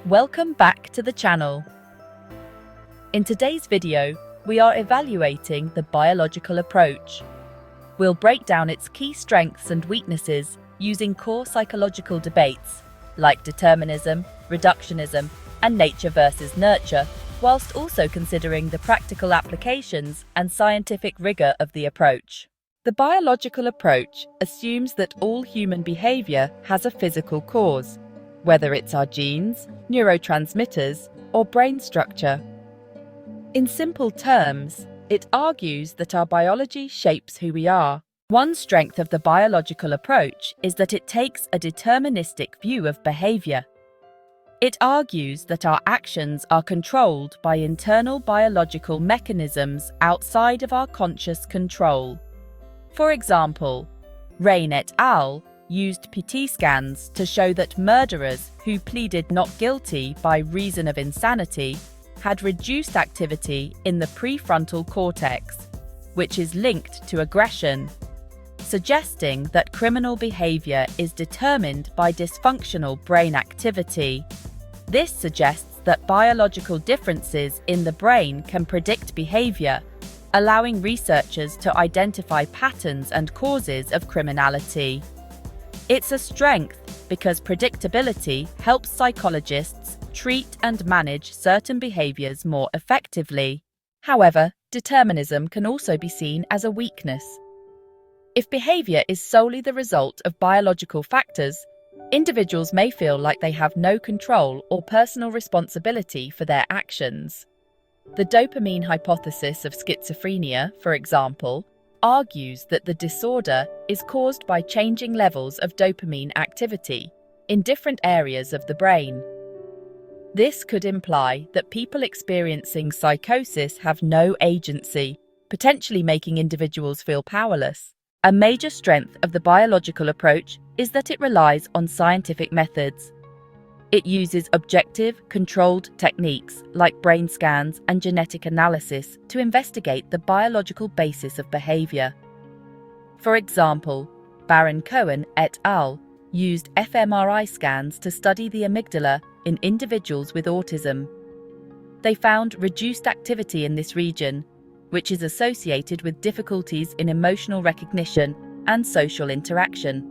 Welcome back to the channel. In today's video, we are evaluating the biological approach. We'll break down its key strengths and weaknesses using core psychological debates like determinism, reductionism, and nature versus nurture, whilst also considering the practical applications and scientific rigor of the approach. The biological approach assumes that all human behavior has a physical cause, whether it's our genes, neurotransmitters, or brain structure. In simple terms, it argues that our biology shapes who we are. One strength of the biological approach is that it takes a deterministic view of behavior. It argues that our actions are controlled by internal biological mechanisms outside of our conscious control. For example, Rain et al. Used PT scans to show that murderers who pleaded not guilty by reason of insanity had reduced activity in the prefrontal cortex, which is linked to aggression, suggesting that criminal behavior is determined by dysfunctional brain activity. This suggests that biological differences in the brain can predict behavior, allowing researchers to identify patterns and causes of criminality. It's a strength because predictability helps psychologists treat and manage certain behaviors more effectively. However, determinism can also be seen as a weakness. If behavior is solely the result of biological factors, individuals may feel like they have no control or personal responsibility for their actions. The dopamine hypothesis of schizophrenia, for example, argues that the disorder is caused by changing levels of dopamine activity in different areas of the brain. This could imply that people experiencing psychosis have no agency, potentially making individuals feel powerless. A major strength of the biological approach is that it relies on scientific methods. It uses objective, controlled techniques like brain scans and genetic analysis to investigate the biological basis of behavior. For example, Baron Cohen et al. Used fMRI scans to study the amygdala in individuals with autism. They found reduced activity in this region, which is associated with difficulties in emotional recognition and social interaction.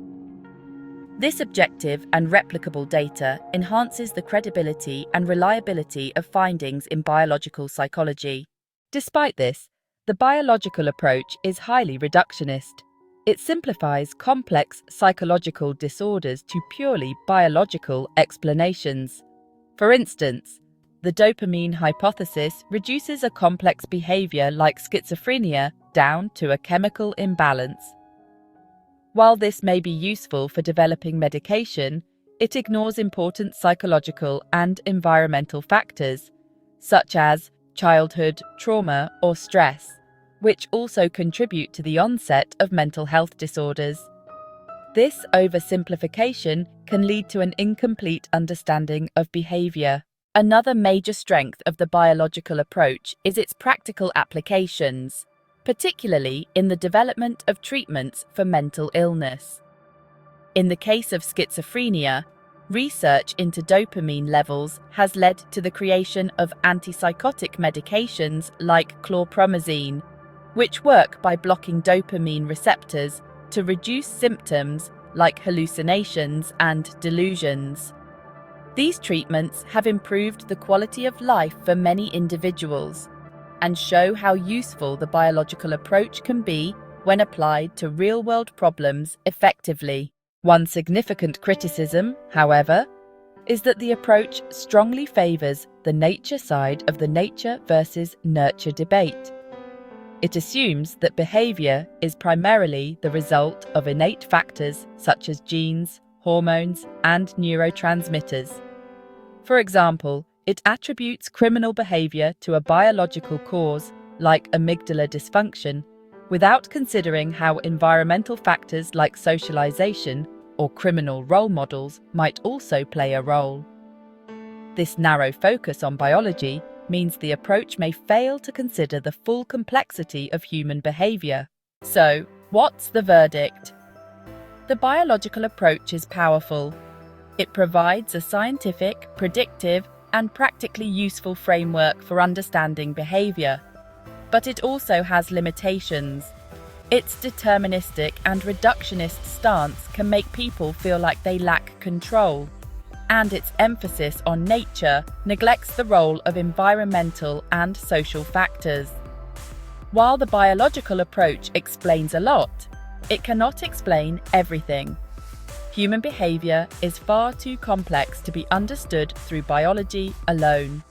This objective and replicable data enhances the credibility and reliability of findings in biological psychology. Despite this, the biological approach is highly reductionist. It simplifies complex psychological disorders to purely biological explanations. For instance, the dopamine hypothesis reduces a complex behavior like schizophrenia down to a chemical imbalance. While this may be useful for developing medication, it ignores important psychological and environmental factors, such as childhood trauma or stress, which also contribute to the onset of mental health disorders. This oversimplification can lead to an incomplete understanding of behavior. Another major strength of the biological approach is its practical applications, particularly in the development of treatments for mental illness. In the case of schizophrenia, research into dopamine levels has led to the creation of antipsychotic medications like chlorpromazine, which work by blocking dopamine receptors to reduce symptoms like hallucinations and delusions. These treatments have improved the quality of life for many individuals and show how useful the biological approach can be when applied to real-world problems effectively. One significant criticism, however, is that the approach strongly favors the nature side of the nature versus nurture debate. It assumes that behavior is primarily the result of innate factors such as genes, hormones, and neurotransmitters. For example, it attributes criminal behavior to a biological cause, like amygdala dysfunction, without considering how environmental factors like socialization or criminal role models might also play a role. This narrow focus on biology means the approach may fail to consider the full complexity of human behavior. So, what's the verdict? The biological approach is powerful. It provides a scientific, predictive, and practically useful framework for understanding behavior. But it also has limitations. Its deterministic and reductionist stance can make people feel like they lack control, and its emphasis on nature neglects the role of environmental and social factors. While the biological approach explains a lot, it cannot explain everything. Human behavior is far too complex to be understood through biology alone.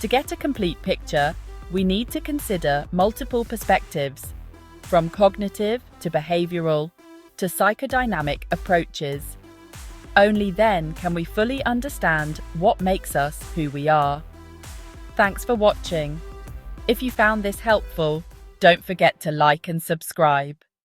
To get a complete picture, we need to consider multiple perspectives, from cognitive to behavioral to psychodynamic approaches. Only then can we fully understand what makes us who we are. Thanks for watching. If you found this helpful, don't forget to like and subscribe.